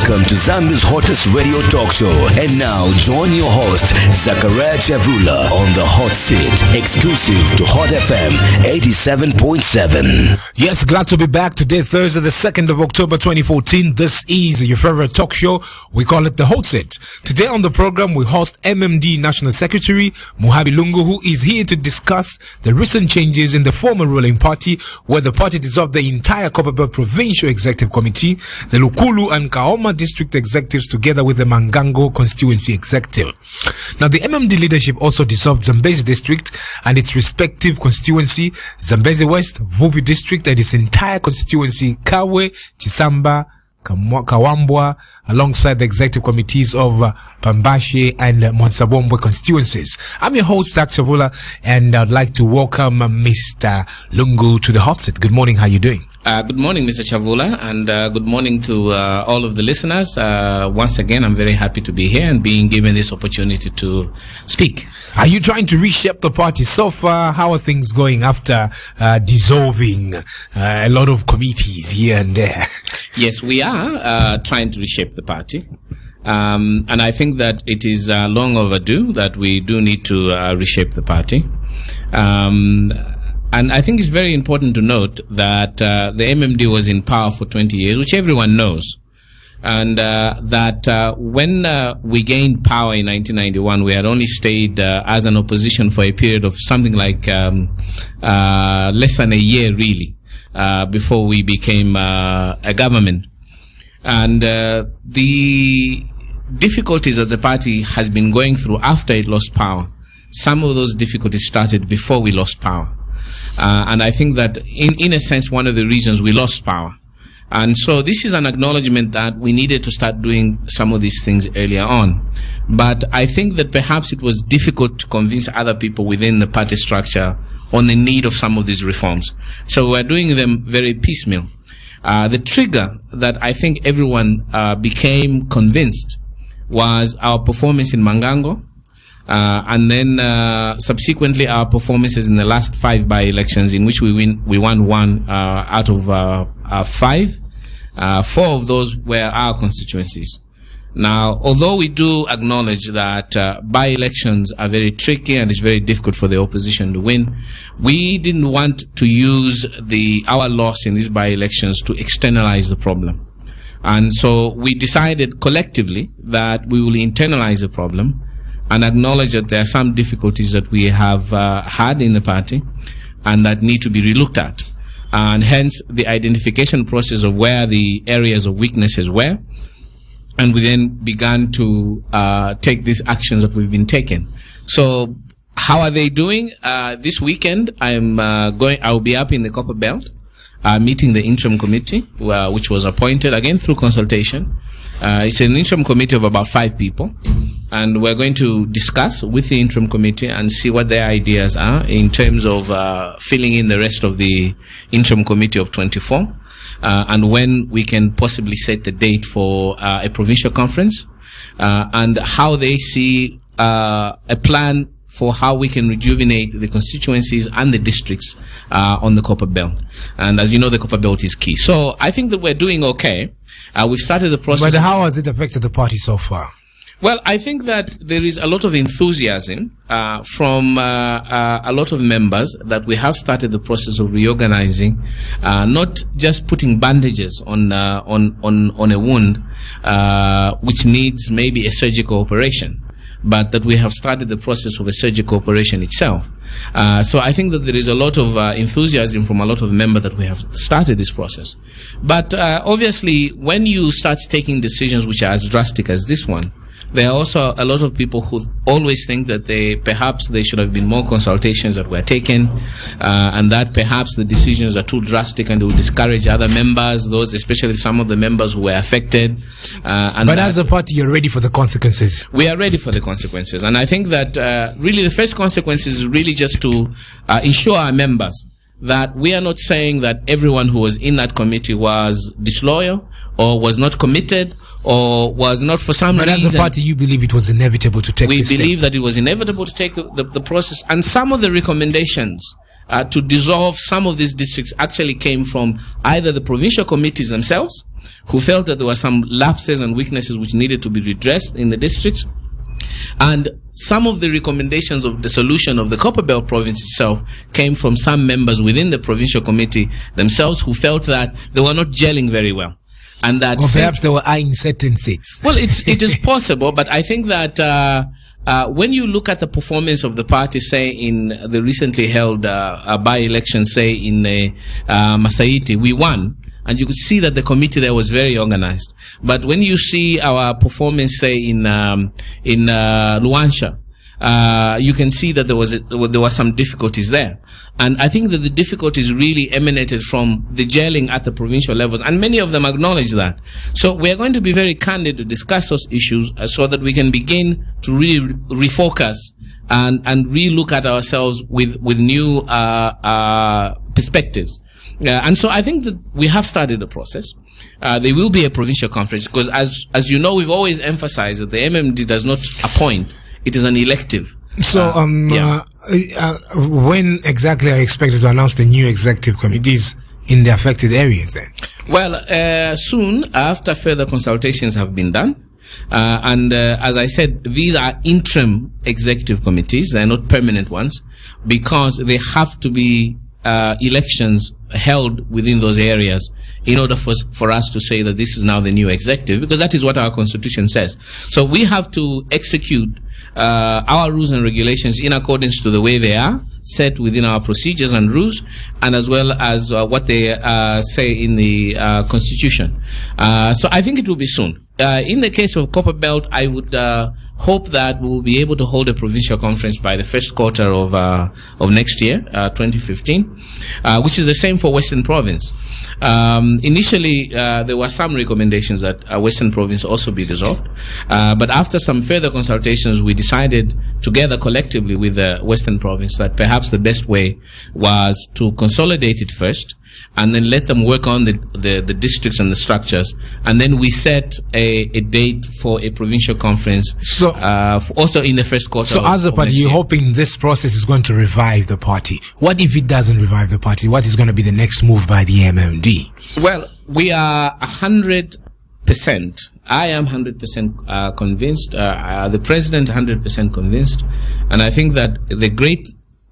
Welcome to Zambia's hottest radio talk show. And now, join your host, Zakaria Chavula, on the Hot Seat, exclusive to Hot FM 87.7. Yes, glad to be back today, Thursday, the 2nd of October 2014. This is your favorite talk show. We call it the Hot Seat. Today on the program, we host MMD National Secretary Muhabi Lungu, who is here to discuss the recent changes in the former ruling party, where the party dissolved the entire Copperbelt Provincial Executive Committee, the Lukulu and Kaoma district executives, together with the Mangango constituency executive. Now, the MMD leadership also dissolved Zambezi district and its respective constituency, Zambezi West, Vubi district and its entire constituency, Kawe, Chisamba, Kawambwa, alongside the executive committees of Pambashe and Monsabombwe constituencies. I'm your host, Zach Chavula, and I'd like to welcome Mr. Lungu to the hot seat. Good morning. How are you doing? Good morning, Mr. Chavula, and good morning to all of the listeners. Once again, I'm very happy to be here and being given this opportunity to speak. Are you trying to reshape the party so far? How are things going after dissolving a lot of committees here and there? Yes, we are trying to reshape the party. And I think that it is long overdue that we do need to reshape the party. And I think it's very important to note that the MMD was in power for 20 years, which everyone knows. And that when we gained power in 1991, we had only stayed as an opposition for a period of something like less than a year, really, before we became a government. And the difficulties that the party has been going through after it lost power, some of those difficulties started before we lost power. And I think that in a sense, one of the reasons we lost power. And so this is an acknowledgement that we needed to start doing some of these things earlier on. But I think that perhaps it was difficult to convince other people within the party structure on the need of some of these reforms. So we're doing them very piecemeal. The trigger that I think everyone became convinced was our performance in Mangango. And then subsequently our performances in the last 5 by-elections, in which we won 1 out of 5. 4 of those were our constituencies. Now, although we do acknowledge that by-elections are very tricky and it's very difficult for the opposition to win, we didn't want to use our loss in these by-elections to externalize the problem. And so we decided collectively that we will internalize the problem and acknowledge that there are some difficulties that we have had in the party and that need to be relooked at. And hence the identification process of where the areas of weaknesses were. And we then began to take these actions that we've been taking. So how are they doing? This weekend I will be up in the Copperbelt, meeting the interim committee, which was appointed again through consultation. It's an interim committee of about 5 people. And we're going to discuss with the interim committee and see what their ideas are in terms of filling in the rest of the interim committee of 24, and when we can possibly set the date for a provincial conference, and how they see a plan for how we can rejuvenate the constituencies and the districts on the Copperbelt. And as you know, the Copperbelt is key. So I think that we're doing okay. We started the process. But how has it affected the party so far? Well, I think that there is a lot of enthusiasm from a lot of members that we have started the process of reorganizing, not just putting bandages on a wound which needs maybe a surgical operation, but that we have started the process of a surgical operation itself. So I think that there is a lot of enthusiasm from a lot of members that we have started this process. But obviously, when you start taking decisions which are as drastic as this one, there are also a lot of people who always think that perhaps there should have been more consultations that were taken, and that perhaps the decisions are too drastic and will discourage other members, those especially some of the members who were affected. But as a party, you're ready for the consequences. We are ready for the consequences, and I think that really the first consequence is really just to ensure our members that we are not saying that everyone who was in that committee was disloyal or was not committed or was not for some reason. But as a party, you believe it was inevitable to take this step? We believe that it was inevitable to take the process, and some of the recommendations to dissolve some of these districts actually came from either the provincial committees themselves, who felt that there were some lapses and weaknesses which needed to be redressed in the districts, and some of the recommendations of the solution of the Copperbelt province itself came from some members within the provincial committee themselves who felt that they were not gelling very well. And that, or perhaps they were eyeing certain seats. Well, it is possible, but I think that when you look at the performance of the party, say in the recently held by-election, say in Masaiti, we won, and you could see that the committee there was very organized. But when you see our performance, say in Luansha, you can see that there were some difficulties there. And I think that the difficulties really emanated from the gelling at the provincial levels, and many of them acknowledge that. So we are going to be very candid to discuss those issues so that we can begin to really refocus and re-look at ourselves with new perspectives. And so I think that we have started the process. There will be a provincial conference because, as you know, we've always emphasized that the MMD does not appoint. It is an elective. So, when exactly are you expected to announce the new executive committees in the affected areas then? Well, soon, after further consultations have been done. And as I said, these are interim executive committees. They're not permanent ones because they have to be elections held within those areas in order for us to say that this is now the new executive, because that is what our constitution says. So we have to execute our rules and regulations in accordance to the way they are set within our procedures and rules, and as well as what they say in the constitution. So I think it will be soon. In the case of Copperbelt, I would hope that we will be able to hold a provincial conference by the first quarter of next year, 2015, which is the same for Western Province. Initially, there were some recommendations that Western Province also be dissolved, but after some further consultations, we decided together collectively with the Western Province that perhaps the best way was to consolidate it first, and then let them work on the districts and the structures, and then we set a date for a provincial conference. So also in the first quarter. So as a party, you're hoping this process is going to revive the party. What if it doesn't revive the party? What is going to be the next move by the MMD? Well, we are 100%. I am 100% convinced. The president 100% convinced, and I think that the great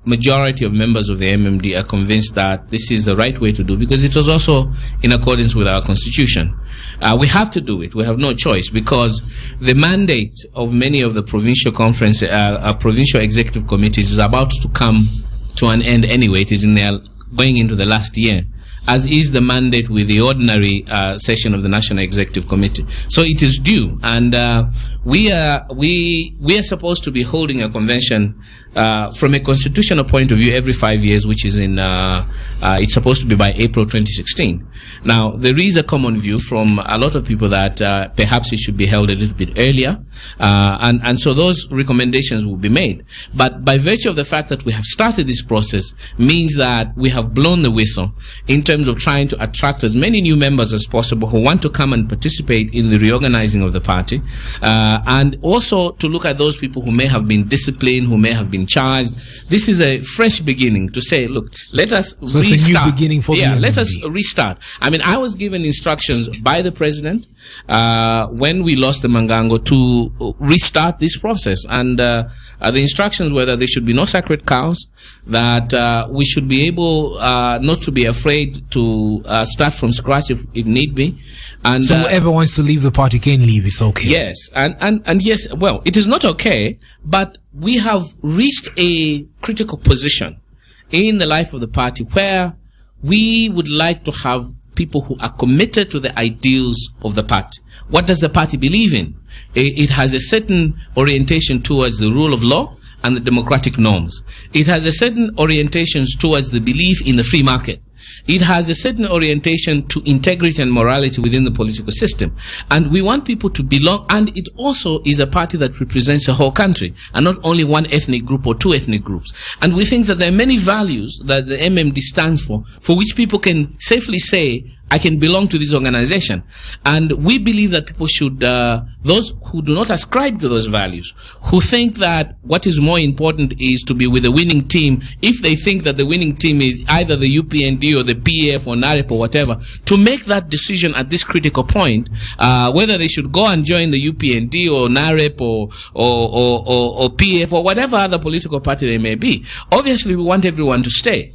majority of members of the MMD are convinced that this is the right way to do, because it was also in accordance with our constitution. We have to do it. We have no choice, because the mandate of many of the provincial conference, provincial executive committees is about to come to an end anyway. It is going into the last year, as is the mandate with the ordinary session of the National Executive Committee. So it is due, and we are supposed to be holding a convention from a constitutional point of view every 5 years, which is it's supposed to be by April 2016. Now, there is a common view from a lot of people that perhaps it should be held a little bit earlier, and so those recommendations will be made. But by virtue of the fact that we have started this process means that we have blown the whistle in terms of trying to attract as many new members as possible who want to come and participate in the reorganizing of the party, and also to look at those people who may have been disciplined, who may have been charged. This is a fresh beginning to say, look, let us restart. It's a new beginning for the MMD. Let us restart. I mean, I was given instructions by the president when we lost the Mangango to restart this process, and the instructions were that there should be no sacred cows, that we should be able not to be afraid to start from scratch if need be. And so whoever wants to leave the party can leave. It's okay. Yes, and yes. Well, it is not okay, but we have reached a critical position in the life of the party where we would like to have people who are committed to the ideals of the party. What does the party believe in? It has a certain orientation towards the rule of law and the democratic norms. It has a certain orientation towards the belief in the free market. It has a certain orientation to integrity and morality within the political system. And we want people to belong, and it also is a party that represents the whole country, and not only one ethnic group or two ethnic groups. And we think that there are many values that the MMD stands for which people can safely say I can belong to this organization. And we believe that people should, those who do not ascribe to those values, who think that what is more important is to be with the winning team, if they think that the winning team is either the UPND or the PAF or NAREP or whatever, to make that decision at this critical point, whether they should go and join the UPND or NAREP or PAF or whatever other political party they may be. Obviously, we want everyone to stay.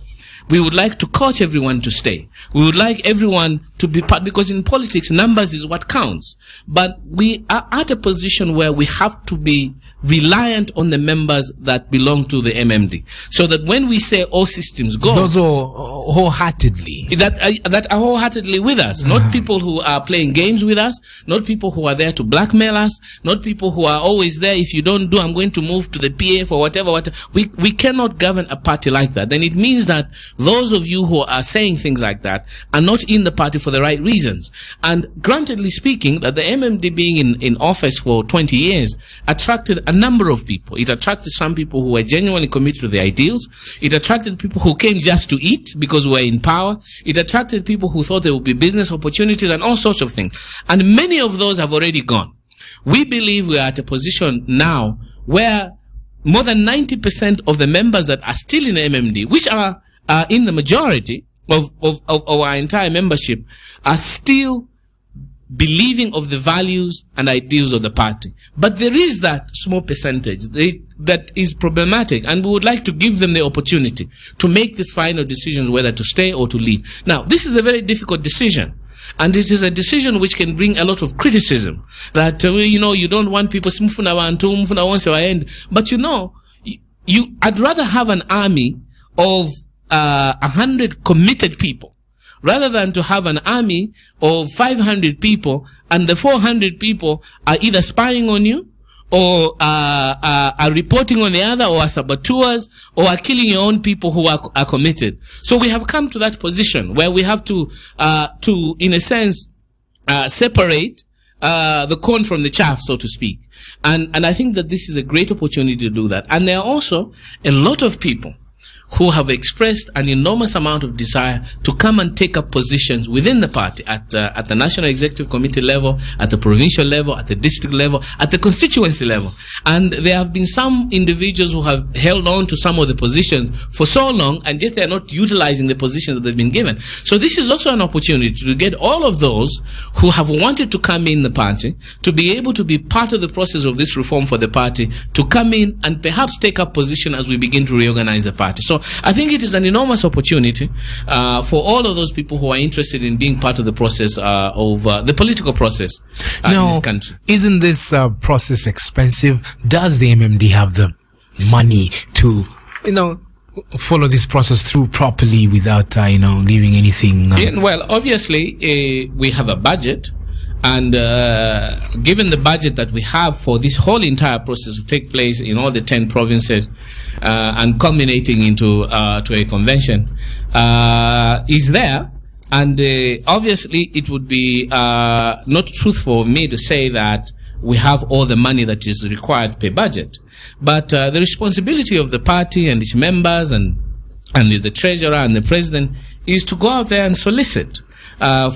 We would like to coach everyone to stay. We would like everyone to be part, because in politics, numbers is what counts. But we are at a position where we have to be reliant on the members that belong to the MMD. So that when we say all systems go, those are wholeheartedly. That are wholeheartedly with us. Not people who are playing games with us, not people who are there to blackmail us, not people who are always there, if you don't do, I'm going to move to the PF or whatever. We cannot govern a party like that. Then it means that those of you who are saying things like that are not in the party for the right reasons. And grantedly speaking, that the MMD being in office for 20 years attracted a number of people. It attracted some people who were genuinely committed to the ideals. It attracted people who came just to eat because we were in power. It attracted people who thought there would be business opportunities and all sorts of things. And many of those have already gone. We believe we are at a position now where more than 90% of the members that are still in the MMD, which are in the majority of our entire membership, are still believing of the values and ideals of the party. But there is that small percentage that is problematic, and we would like to give them the opportunity to make this final decision whether to stay or to leave. Now, this is a very difficult decision, and it is a decision which can bring a lot of criticism. That, you don't want people, but I'd rather have an army of 100 committed people, rather than to have an army of 500 people and the 400 people are either spying on you or are reporting on the other, or are saboteurs, or are killing your own people who are committed. So we have come to that position where we have to in a sense, separate the corn from the chaff, so to speak. And I think that this is a great opportunity to do that. And there are also a lot of people who have expressed an enormous amount of desire to come and take up positions within the party at the National Executive Committee level, at the provincial level, at the district level, at the constituency level. And there have been some individuals who have held on to some of the positions for so long, and yet they are not utilizing the positions that they've been given. So this is also an opportunity to get all of those who have wanted to come in the party, to be able to be part of the process of this reform for the party, to come in and perhaps take up position as we begin to reorganize the party. So I think it is an enormous opportunity for all of those people who are interested in being part of the process of the political process in this country. Isn't this process expensive? Does the MMD have the money to, follow this process through properly without, leaving anything? Well, obviously, we have a budget. And given the budget that we have for this whole entire process to take place in all the 10 provinces and culminating into to a convention is there. And obviously it would be not truthful of me to say that we have all the money that is required per budget. But the responsibility of the party and its members and the treasurer and the president is to go out there and solicit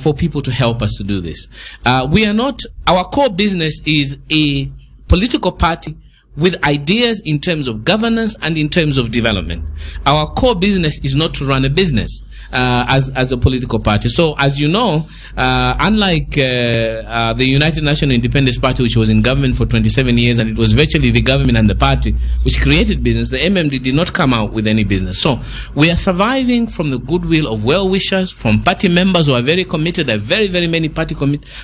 for people to help us to do this. Our core business is a political party with ideas in terms of governance and in terms of development. Our core business is not to run a business as a political party. So, as you know, unlike the United National Independence Party, which was in government for 27 years, and it was virtually the government and the party which created business, the MMD did not come out with any business. So, we are surviving from the goodwill of well-wishers, from party members who are very committed. There are very, very many party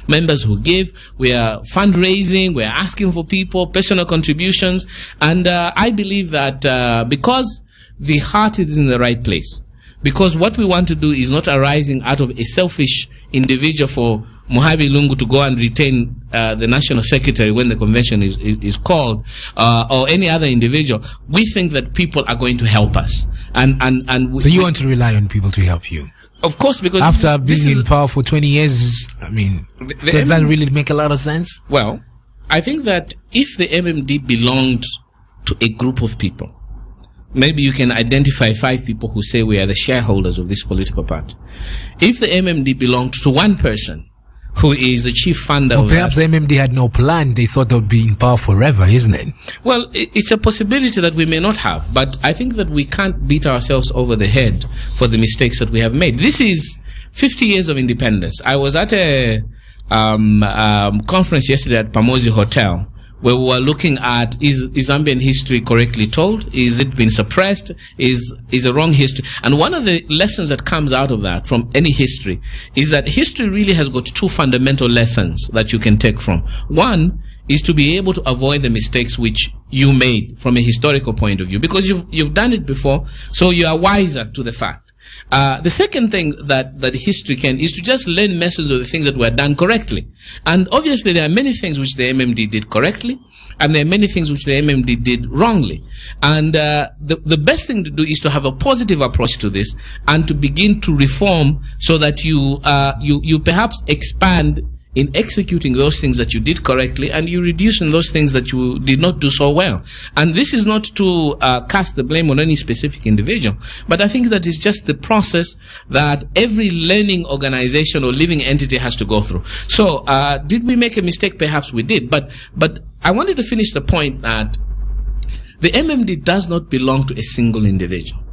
members who give. We are fundraising. We are asking for people, personal contributions. And I believe that because the heart is in the right place, because what we want to do is not arising out of a selfish individual for Muhabi Lungu to go and retain the national secretary when the convention is called, or any other individual. We think that people are going to help us. So you want to rely on people to help you? Of course, because after being in power for 20 years, does that really make a lot of sense? Well, I think that if the MMD belonged to a group of people maybe you can identify 5 people who say we are the shareholders of this political party. If the MMD belonged to one person, who is the chief funder of perhaps the MMD had no plan. They thought they would be in power forever, isn't it? Well, it's a possibility that we may not have, but I think that we can't beat ourselves over the head for the mistakes that we have made. This is 50 years of independence. I was at a conference yesterday at Pamosi Hotel, where we were looking at, is Zambian history correctly told? Is it been suppressed? Is a wrong history? And one of the lessons that comes out of that, from any history, is that history really has got 2 fundamental lessons that you can take from. One is to be able to avoid the mistakes which you made from a historical point of view, because you've done it before, so you are wiser to the fact. The second thing that history can is to just learn lessons of the things that were done correctly. And obviously there are many things which the MMD did correctly, and there are many things which the MMD did wrongly. And the best thing to do is to have a positive approach to this and to begin to reform, so that you perhaps expand in executing those things that you did correctly, and you reduce in those things that you did not do so well. And this is not to cast the blame on any specific individual, but I think that is just the process that every learning organization or living entity has to go through. So, did we make a mistake? Perhaps we did, but I wanted to finish the point that the MMD does not belong to a single individual.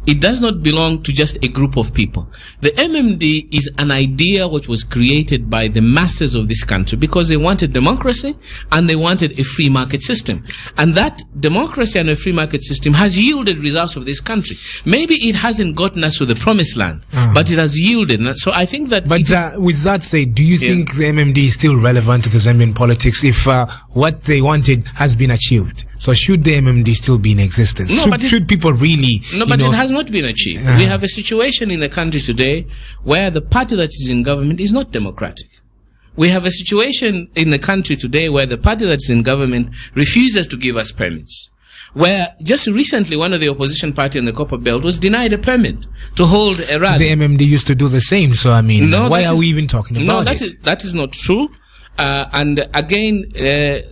It does not belong to just a group of people. The MMD is an idea which was created by the masses of this country because they wanted democracy and they wanted a free market system. And that democracy and a free market system has yielded results for this country. Maybe it hasn't gotten us to the promised land, but it has yielded. So I think that... But with that said, do you think the MMD is still relevant to the Zambian politics if what they wanted has been achieved? So should the MMD still be in existence? No, should people really... No, but it has not been achieved. We have a situation in the country today where the party that is in government is not democratic. We have a situation in the country today where the party that's in government refuses to give us permits. Where just recently one of the opposition party in the Copper Belt was denied a permit to hold a rally. The MMD used to do the same, so I mean, why are we even talking about it? No, that is not true. And again,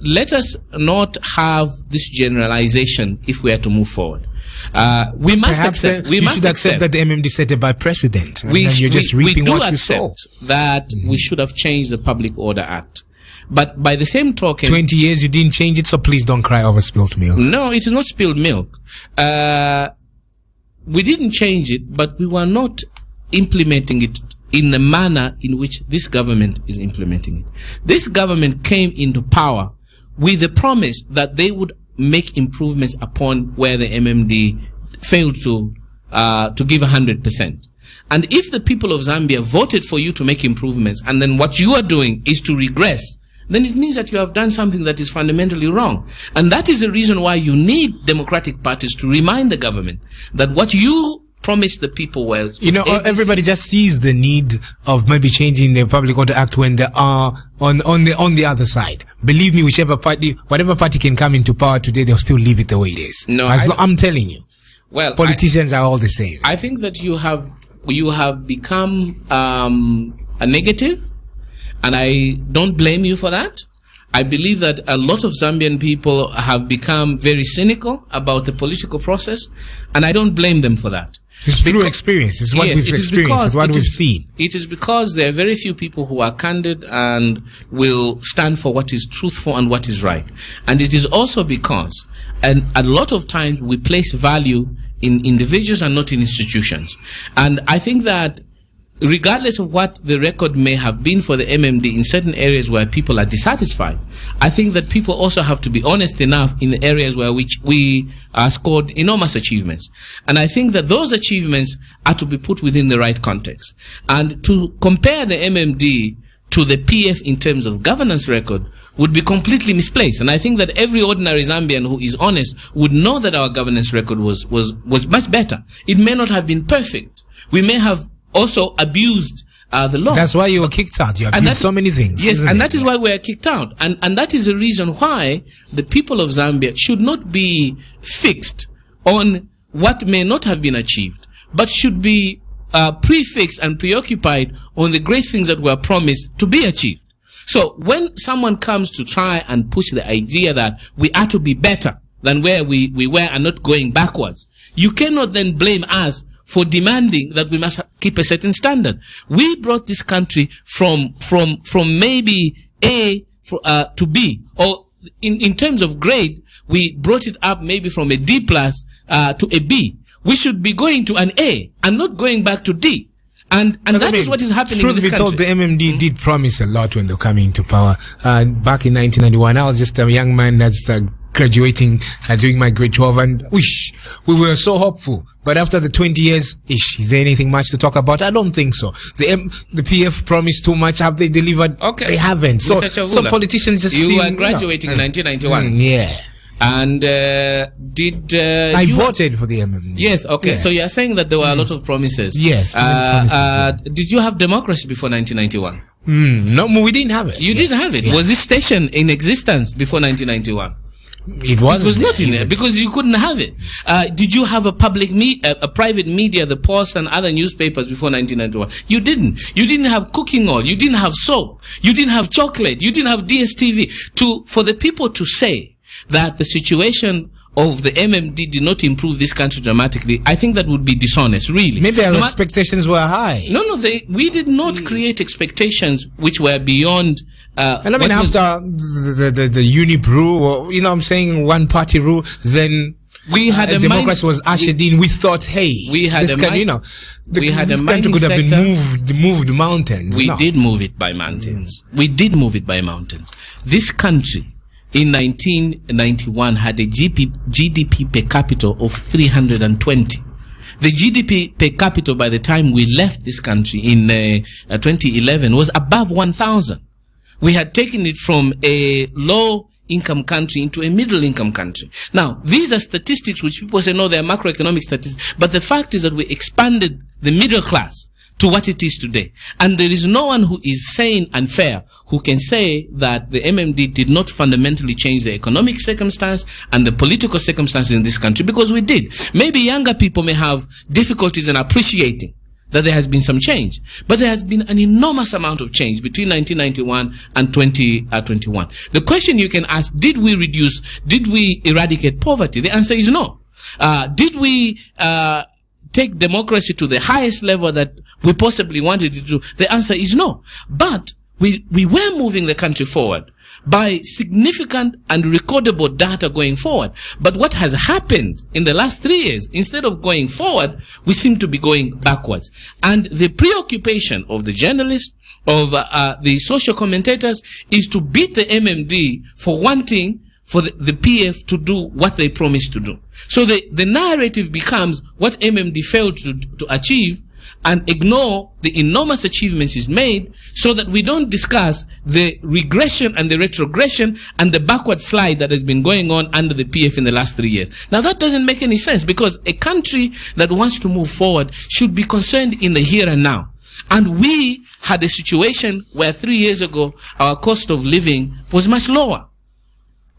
let us not have this generalization if we are to move forward. We must accept. We should accept that the MMD set it by precedent. You're just reaping what you sow. That we should have changed the Public Order Act. But by the same token... 20 years you didn't change it, so please don't cry over spilled milk. No, it is not spilled milk. We didn't change it, but we were not implementing it in the manner in which this government is implementing it. This government came into power with the promise that they would make improvements upon where the MMD failed to give 100%. And if the people of Zambia voted for you to make improvements, and then what you are doing is to regress, then it means that you have done something that is fundamentally wrong. And that is the reason why you need democratic parties to remind the government that what you promised the people was... You know, everybody just sees the need of maybe changing the Public Order Act when they are on the other side. Believe me, whatever party can come into power today, they'll still leave it the way it is. No, I'm telling you. Well, politicians are all the same. I think that you have become a negative, and I don't blame you for that. I believe that a lot of Zambian people have become very cynical about the political process, and I don't blame them for that. It's through experience. It's what we've experienced. It's what we've seen. It is because there are very few people who are candid and will stand for what is truthful and what is right. And it is also because, and a lot of times, we place value in individuals and not in institutions. And I think that regardless of what the record may have been for the MMD in certain areas where people are dissatisfied, I think that people also have to be honest enough in the areas where we scored enormous achievements. And I think that those achievements are to be put within the right context. And to compare the MMD to the PF in terms of governance record would be completely misplaced. And I think that every ordinary Zambian who is honest would know that our governance record was much better. It may not have been perfect. We may have also abused the law. That's why you were kicked out. You abused so many things. Yes, and that is why we are kicked out. And that is the reason why the people of Zambia should not be fixed on what may not have been achieved, but should be prefixed and preoccupied on the great things that were promised to be achieved. So when someone comes to try and push the idea that we are to be better than where we were and not going backwards, you cannot then blame us for demanding that we must keep a certain standard. We brought this country from maybe A to B, or in terms of grade, we brought it up maybe from a D plus to a B. We should be going to an A and not going back to D. And that is what is happening in this country. Truth be told, the MMD did promise a lot when they were coming into power. Back in 1991, I was just a young man that's graduating, doing my grade 12, and we were so hopeful. But after the 20 years, is there anything much to talk about? I don't think so. The PF promised too much. Have they delivered? Okay. They haven't. So some politicians just You were graduating in 1991. Yeah. And I voted for the MMD. Yes, okay. Yes. So you are saying that there were a lot of promises. Yes. Did you have democracy before 1991? No, we didn't have it. You didn't have it. Yeah. Was this station in existence before 1991? It was not in there because you couldn't have it. Did you have a private media, the Post and other newspapers before 1991? You didn't. You didn't have cooking oil. You didn't have soap. You didn't have chocolate. You didn't have DSTV. For the people to say that the situation of the MMD did not improve this country dramatically, I think that would be dishonest, really. Maybe our expectations were high. No, we did not create expectations which were beyond. And I mean, after the unip rule, or, you know, I'm saying one party rule, then we had a democracy was ushered in. We thought, hey, we had this country could have been moved mountains. We did move it by mountains. We did move it by mountains. This country in 1991 had a GDP per capita of 320. The GDP per capita by the time we left this country in 2011 was above 1,000. We had taken it from a low-income country into a middle-income country. Now, these are statistics which people say, no, they are macroeconomic statistics. But the fact is that we expanded the middle class to what it is today. And there is no one who is sane and fair who can say that the MMD did not fundamentally change the economic circumstance and the political circumstances in this country, because we did. Maybe younger people may have difficulties in appreciating that there has been some change. But there has been an enormous amount of change between 1991 and 2021. The question you can ask, did we eradicate poverty? The answer is no. Did we take democracy to the highest level that we possibly wanted it to? The answer is no. But we were moving the country forward by significant and recordable data going forward. But what has happened in the last 3 years, instead of going forward, we seem to be going backwards. And the preoccupation of the journalists, of the social commentators, is to beat the MMD for wanting for the PF to do what they promised to do. So the narrative becomes what MMD failed to achieve, and ignore the enormous achievements it's made, so that we don't discuss the regression and the retrogression and the backward slide that has been going on under the PF in the last 3 years. Now that doesn't make any sense, because a country that wants to move forward should be concerned in the here and now. And we had a situation where 3 years ago our cost of living was much lower.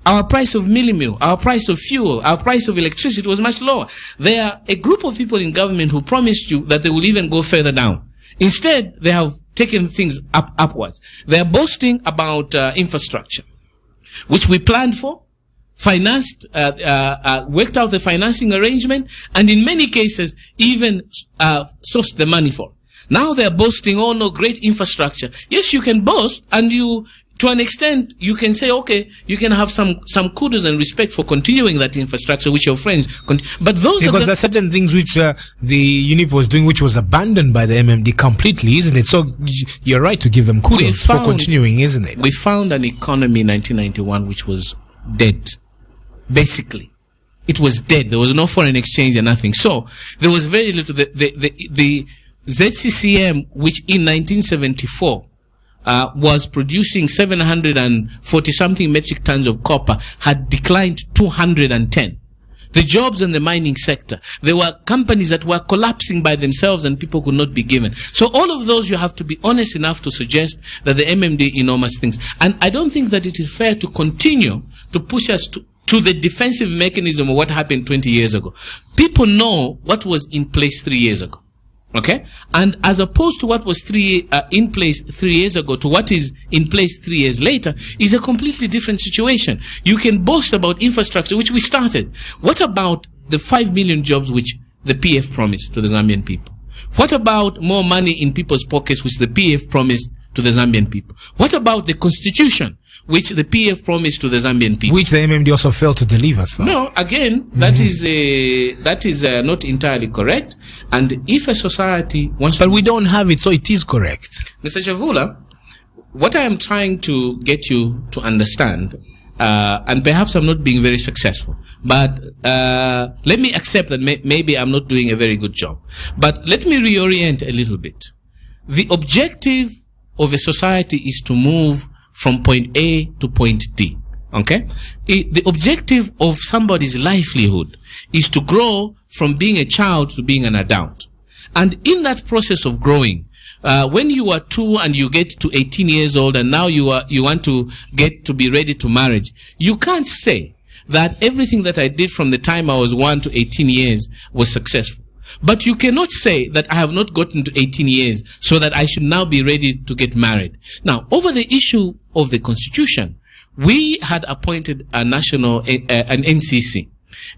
Our price of meal, our price of fuel, our price of electricity was much lower. There are a group of people in government who promised you that they will even go further down. Instead, they have taken things upwards. They are boasting about infrastructure, which we planned for, financed, worked out the financing arrangement, and in many cases even sourced the money for. Now they are boasting, oh no, great infrastructure. Yes, you can boast, and to an extent, you can say, okay, you can have some kudos and respect for continuing that infrastructure which your friends but those because there are certain things which the UNIP was doing which was abandoned by the MMD completely, isn't it? So you're right to give them kudos for continuing, isn't it? We found an economy in 1991 which was dead. Basically. It was dead. There was no foreign exchange and nothing. So there was very little. The ZCCM, which in 1974 was producing 740 something metric tons of copper, had declined 210. The jobs in the mining sector, there were companies that were collapsing by themselves and people could not be given. So all of those, you have to be honest enough to suggest that the MMD enormous things. And I don't think that it is fair to continue to push us to the defensive mechanism of what happened 20 years ago. People know what was in place 3 years ago. Okay? And as opposed to what was in place 3 years ago to what is in place 3 years later is a completely different situation. You can boast about infrastructure, which we started. What about the 5 million jobs which the PF promised to the Zambian people? What about more money in people's pockets, which the PF promised to the Zambian people? What about the constitution, which the PF promised to the Zambian people? Which the MMD also failed to deliver. So. No, again, that is not entirely correct. And if a society wants But we don't have it, so it is correct. Mr. Chavula, what I am trying to get you to understand, and perhaps I'm not being very successful, but let me accept that maybe I'm not doing a very good job. But let me reorient a little bit. The objective of a society is to move from point A to point D. Okay? The objective of somebody's livelihood is to grow from being a child to being an adult. And in that process of growing, when you are 2 and you get to 18 years old and now you want to get to be ready to marriage, you can't say that everything that I did from the time I was 1 to 18 years was successful. But you cannot say that I have not gotten to 18 years so that I should now be ready to get married. Now, over the issue of the constitution, we had appointed an NCC.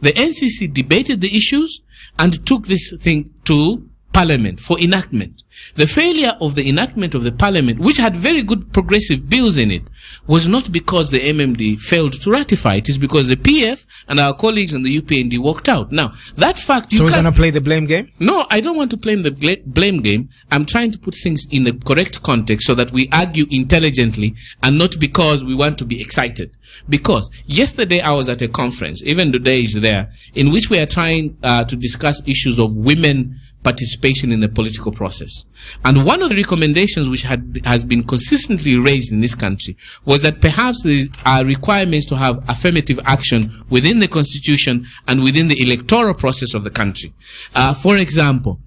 The NCC debated the issues and took this thing to Parliament for enactment. The failure of the enactment of the Parliament, which had very good progressive bills in it, was not because the MMD failed to ratify it. It is because the PF and our colleagues in the UPND walked out. Now, that fact... So we're going to play the blame game? No, I don't want to play the blame game. I'm trying to put things in the correct context so that we argue intelligently and not because we want to be excited. Because yesterday I was at a conference, even today is there, in which we are trying to discuss issues of women participation in the political process. And one of the recommendations which has been consistently raised in this country was that perhaps there are requirements to have affirmative action within the constitution and within the electoral process of the country. For example,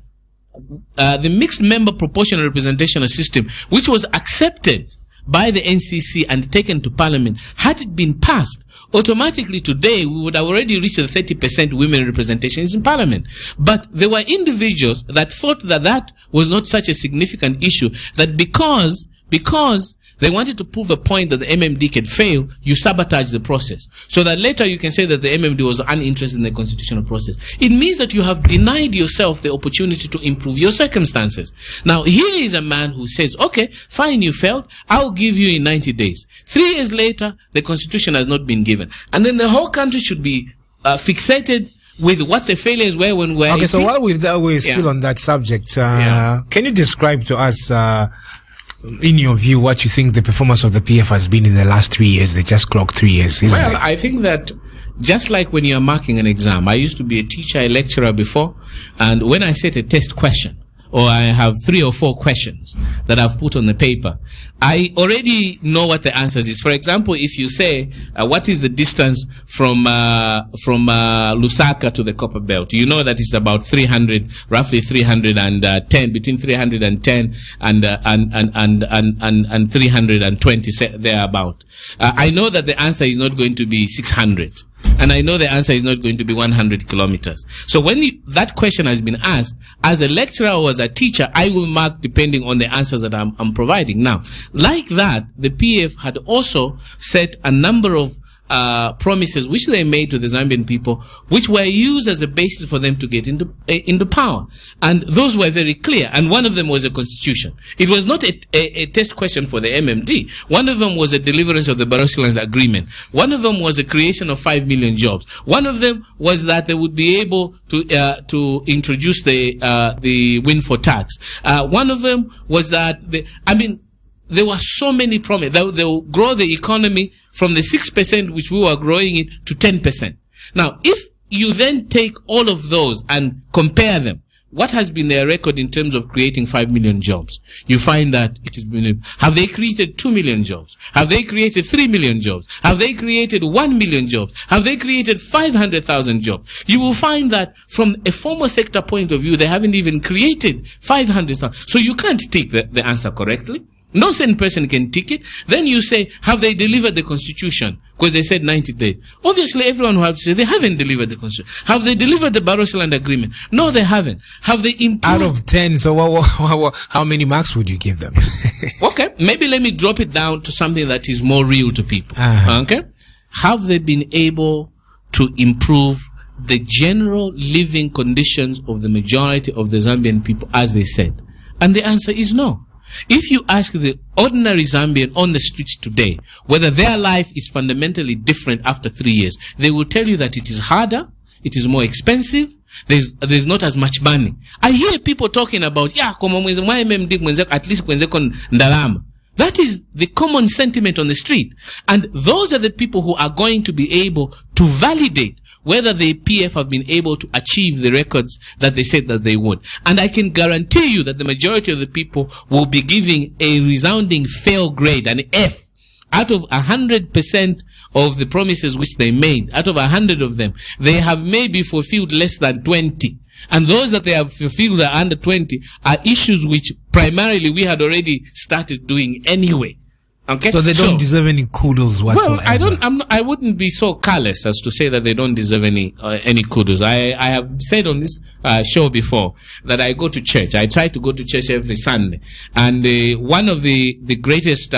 the mixed member proportional representation system, which was accepted by the NCC and taken to Parliament, had it been passed, automatically today we would have already reached the 30% women representation in Parliament. But there were individuals that thought that that was not such a significant issue, that because they wanted to prove a point that the MMD could fail, you sabotage the process. So that later you can say that the MMD was uninterested in the constitutional process. It means that you have denied yourself the opportunity to improve your circumstances. Now, here is a man who says, okay, fine, you failed. I'll give you in 90 days. 3 years later, the constitution has not been given. And then the whole country should be fixated with what the failures were when we're... Okay, so while we're still on that subject, can you describe to us... in your view, what you think the performance of the PF has been in the last 3 years? They just clocked 3 years, isn't it? I think that just like when you're marking an exam, I used to be a teacher, a lecturer before, and when I set a test question, or I have 3 or 4 questions that I've put on the paper, I already know what the answers is. For example, if you say, what is the distance from Lusaka to the Copper Belt? You know that it's about 310, between 310 and 320 thereabout. I know that the answer is not going to be 600. And I know the answer is not going to be 100 kilometers. So when that question has been asked, as a lecturer or as a teacher, I will mark depending on the answers that I'm providing. Now, like that, the PF had also set a number of promises which they made to the Zambian people, which were used as a basis for them to get into power. And those were very clear. And one of them was a constitution. It was not a test question for the MMD. One of them was a deliverance of the Barroso Agreement. One of them was the creation of 5 million jobs. One of them was that they would be able to introduce the windfall tax. One of them was that there were so many promises. They will grow the economy from the 6% which we were growing it to 10%. Now, if you then take all of those and compare them, what has been their record in terms of creating 5 million jobs? You find that it has been, have they created 2 million jobs? Have they created 3 million jobs? Have they created 1 million jobs? Have they created 500,000 jobs? You will find that from a formal sector point of view, they haven't even created 500,000. So you can't take the answer correctly. No sane person can tick it. Then you say, have they delivered the constitution? Because they said 90 days. Obviously, everyone will have to say, they haven't delivered the constitution. Have they delivered the Barroso Agreement? No, they haven't. Have they improved? Out of 10, so how many marks would you give them? Okay, maybe let me drop it down to something that is more real to people. Okay? Have they been able to improve the general living conditions of the majority of the Zambian people as they said? And the answer is no. If you ask the ordinary Zambian on the streets today whether their life is fundamentally different after 3 years, they will tell you that it is harder, it is more expensive, there's not as much money. I hear people talking about, at least ndalama. That is the common sentiment on the street. And those are the people who are going to be able to validate whether the PF have been able to achieve the records that they said that they would. And I can guarantee you that the majority of the people will be giving a resounding fail grade, an F. Out of 100% of the promises which they made, out of 100 of them, they have maybe fulfilled less than 20. And those that they have fulfilled that under 20 are issues which primarily we had already started doing anyway. Okay? So they don't deserve any kudos whatsoever. Well, I wouldn't be so callous as to say that they don't deserve any kudos. I have said on this show before that I go to church. I try to go to church every Sunday. And one of the greatest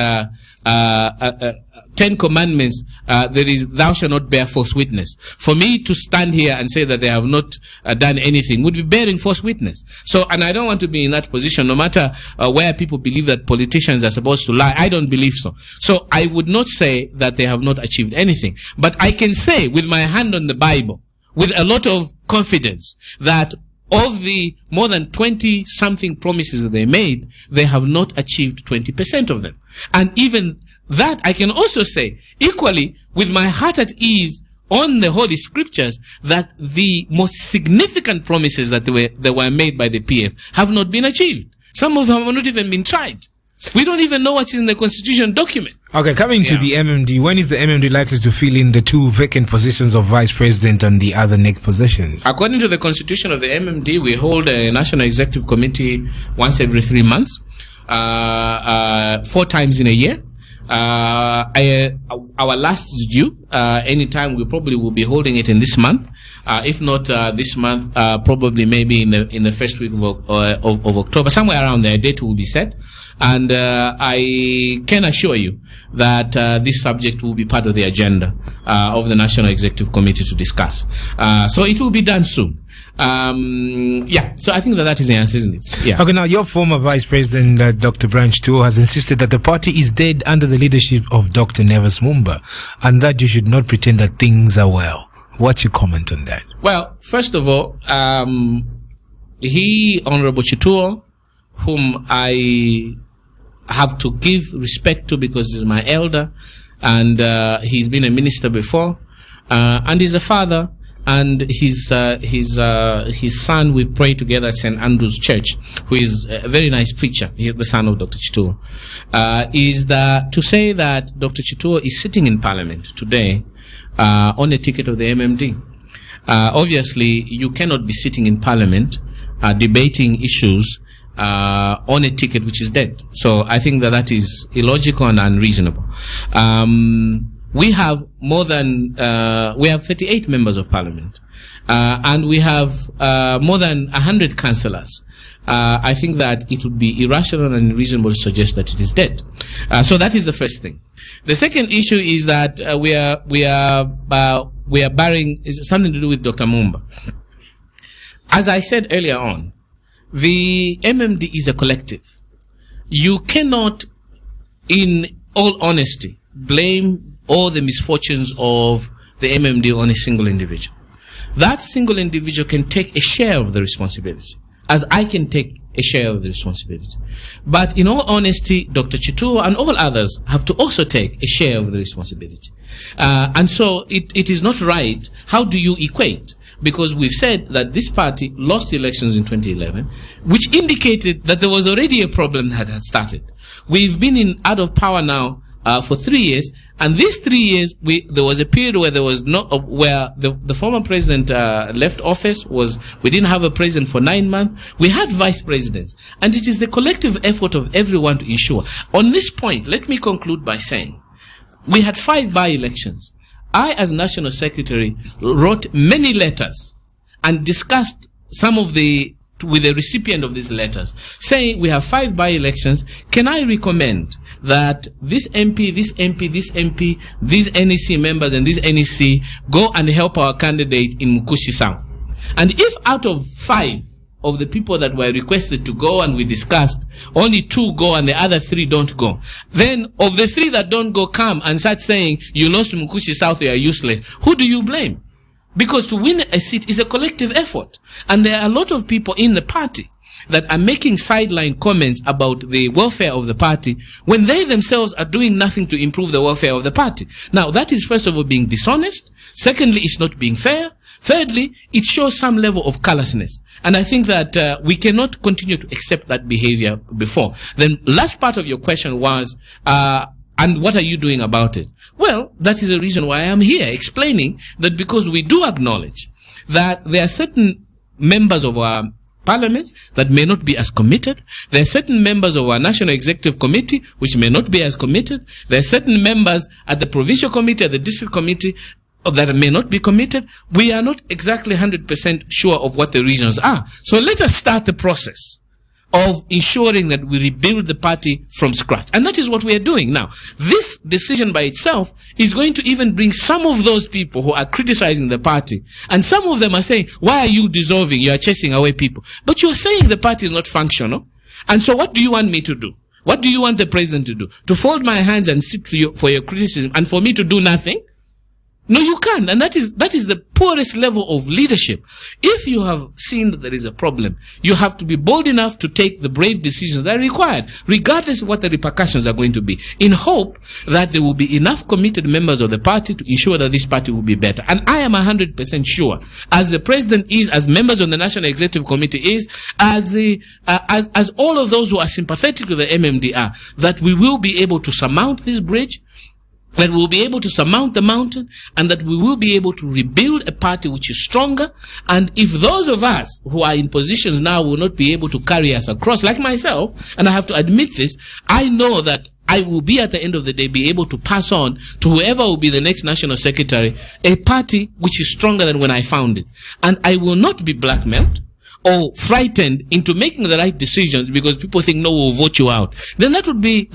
10 commandments, there is, thou shalt not bear false witness. For me to stand here and say that they have not done anything would be bearing false witness. So, and I don't want to be in that position, no matter where people believe that politicians are supposed to lie. I don't believe so. So I would not say that they have not achieved anything. But I can say with my hand on the Bible, with a lot of confidence, that of the more than 20-something promises that they made, they have not achieved 20% of them. And even that I can also say, equally, with my heart at ease on the Holy Scriptures, that the most significant promises that they were made by the PF have not been achieved. Some of them have not even been tried. We don't even know what's in the Constitution document. Okay, coming to the MMD, when is the MMD likely to fill in the 2 vacant positions of Vice President and the other next positions? According to the Constitution of the MMD, we hold a National Executive Committee once every 3 months, 4 times in a year. Our last is due anytime. We probably will be holding it in this month. If not this month, probably maybe in the first week of October, somewhere around there. A date will be set, and I can assure you that this subject will be part of the agenda of the National Executive Committee to discuss. So it will be done soon. So I think that is the answer, isn't it? Yeah. Okay, now your former Vice President, Dr. Branch Tuo, has insisted that the party is dead under the leadership of Dr. Neves Mumba, and that you should not pretend that things are well. What's your comment on that? Well, first of all, Honorable Chituo, whom I have to give respect to because he's my elder, and he's been a minister before, and he's a father, and his son, we pray together at St. Andrew's Church, who is a very nice preacher. He's the son of Dr. Chituo. Is that to say that Dr. Chituo is sitting in Parliament today on a ticket of the MMD. Obviously, you cannot be sitting in Parliament debating issues on a ticket which is dead. So I think that is illogical and unreasonable. We have we have 38 members of Parliament, and we have more than 100 councillors. I think that it would be irrational and unreasonable to suggest that it is dead. So that is the first thing. The second issue is that we are barring is something to do with Dr. Mumba. As I said earlier on, the MMD is a collective. You cannot, in all honesty, blame all the misfortunes of the MMD on a single individual. That single individual can take a share of the responsibility, as I can take a share of the responsibility. But in all honesty, Dr. Chituo and all others have to also take a share of the responsibility. And so it is not right. How do you equate? Because we've said that this party lost the elections in 2011, which indicated that there was already a problem that had started. We've been out of power now for 3 years, and these 3 years, there was a period where there was where the former president left office. We didn't have a president for 9 months. We had vice presidents, and it is the collective effort of everyone to ensure. On this point, let me conclude by saying, we had 5 by-elections. I, as National Secretary, wrote many letters and discussed some of the with the recipient of these letters, saying we have 5 by-elections. Can I recommend that this MP, this MP, this MP, these NEC members and this NEC go and help our candidate in Mukushi South? And if out of 5 of the people that were requested to go and we discussed, only 2 go and the other 3 don't go, then of the 3 that don't go, come and start saying you lost Mukushi South, you are useless. Who do you blame? Because to win a seat is a collective effort. And there are a lot of people in the party that are making sideline comments about the welfare of the party when they themselves are doing nothing to improve the welfare of the party. Now, that is first of all being dishonest. Secondly, it's not being fair. Thirdly, it shows some level of callousness. And I think that we cannot continue to accept that behavior before. Then last part of your question was, and what are you doing about it? Well, that is the reason why I am here, explaining that because we do acknowledge that there are certain members of our parliament that may not be as committed. There are certain members of our National Executive Committee which may not be as committed. There are certain members at the provincial committee, at the district committee, that may not be committed. We are not exactly 100% sure of what the reasons are. So let us start the process of ensuring that we rebuild the party from scratch. And that is what we are doing now. This decision by itself is going to even bring some of those people who are criticizing the party. And some of them are saying, why are you dissolving? You are chasing away people. But you are saying the party is not functional. And so what do you want me to do? What do you want the president to do? To fold my hands and sit for your criticism and for me to do nothing? No, you can't. And that is the poorest level of leadership. If you have seen that there is a problem, you have to be bold enough to take the brave decisions that are required, regardless of what the repercussions are going to be, in hope that there will be enough committed members of the party to ensure that this party will be better. And I am 100% sure, as the president is, as members of the National Executive Committee is, as all of those who are sympathetic to the MMD are, that we will be able to surmount this bridge, that we will be able to surmount the mountain, and that we will be able to rebuild a party which is stronger. And if those of us who are in positions now will not be able to carry us across, like myself, and I have to admit this, I know that I will be at the end of the day be able to pass on to whoever will be the next national secretary a party which is stronger than when I found it. And I will not be blackmailed or frightened into making the right decisions because people think, no, we'll vote you out. Then that would be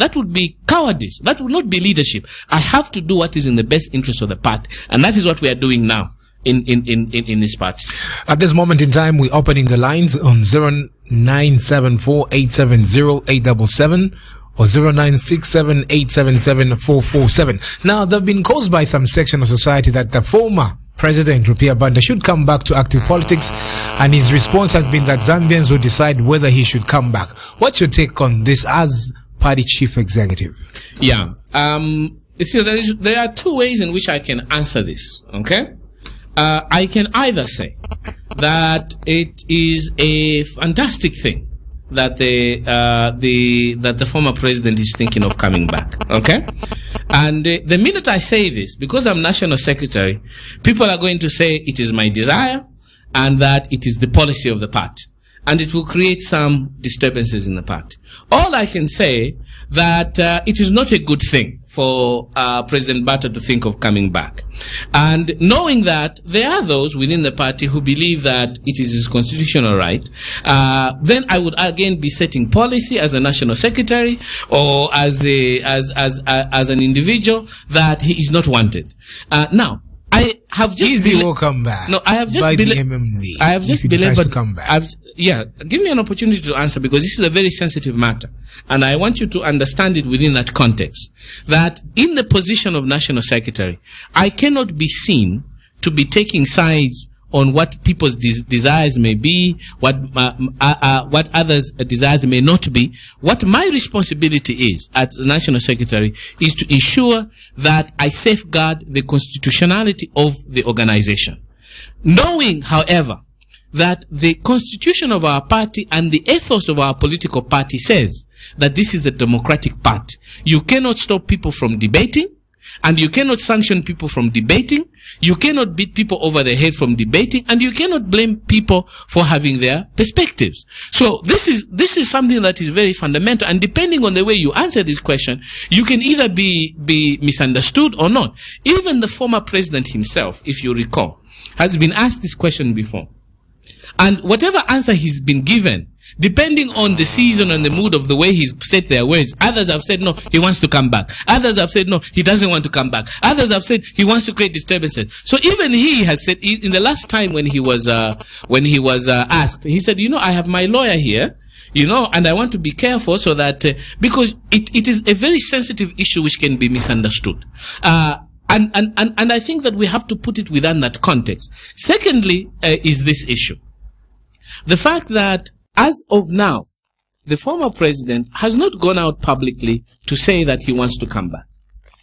cowardice. That would not be leadership. I have to do what is in the best interest of the party. And that is what we are doing now in this party. At this moment in time, we're opening the lines on 0974-870-877 or 0967-877-447. Now, they've been caused by some section of society that the former President Rupia Banda should come back to active politics, and his response has been that Zambians will decide whether he should come back. What's your take on this as party chief executive? Yeah. So there are 2 ways in which I can answer this. Okay. I can either say that it is a fantastic thing that the former president is thinking of coming back. Okay. And the minute I say this, because I'm national secretary, people are going to say it is my desire and that it is the policy of the party. And it will create some disturbances in the party. All I can say that it is not a good thing for President Bata to think of coming back. And knowing that there are those within the party who believe that it is his constitutional right, then I would again be setting policy as a national secretary or as an individual that he is not wanted. Now, I have just will come back. No, I have just MMD. I have just believed to come back. Yeah, give me an opportunity to answer because this is a very sensitive matter, and I want you to understand it within that context. That in the position of national secretary, I cannot be seen to be taking sides on what people's desires may be, what others' desires may not be. What my responsibility is as national secretary is to ensure that I safeguard the constitutionality of the organization. Knowing, however, that the constitution of our party and the ethos of our political party says that this is a democratic party. You cannot stop people from debating, and you cannot sanction people from debating. You cannot beat people over the head from debating, and you cannot blame people for having their perspectives. So this is something that is very fundamental, and depending on the way you answer this question, you can either be misunderstood or not. Even the former president himself, if you recall, has been asked this question before. And whatever answer he's been given, depending on the season and the mood of the way he's said their words, others have said, no, he wants to come back. Others have said, no, he doesn't want to come back. Others have said, he wants to create disturbances. So even he has said, in the last time when he was asked, he said, I have my lawyer here, and I want to be careful so that, because it is a very sensitive issue which can be misunderstood. And I think that we have to put it within that context. Secondly, is this issue. The fact that, as of now, the former president has not gone out publicly to say that he wants to come back.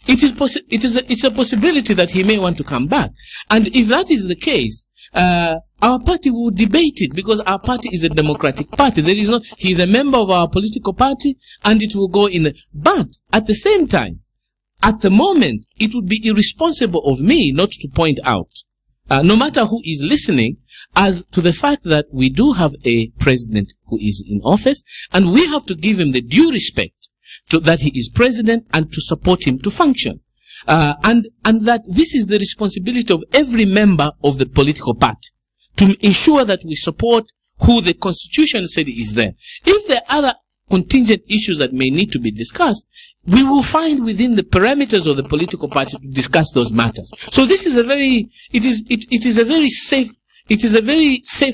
It's a possibility that he may want to come back. And if that is the case, our party will debate it, because our party is a democratic party. He's a member of our political party, and it will go in. But at the same time, at the moment, it would be irresponsible of me not to point out, no matter who is listening, as to the fact that we do have a president who is in office, and we have to give him the due respect to that he is president, and to support him to function. And that this is the responsibility of every member of the political party, to ensure that we support who the constitution said is there. If there are other contingent issues that may need to be discussed, we will find within the parameters of the political party to discuss those matters. So this is a very safe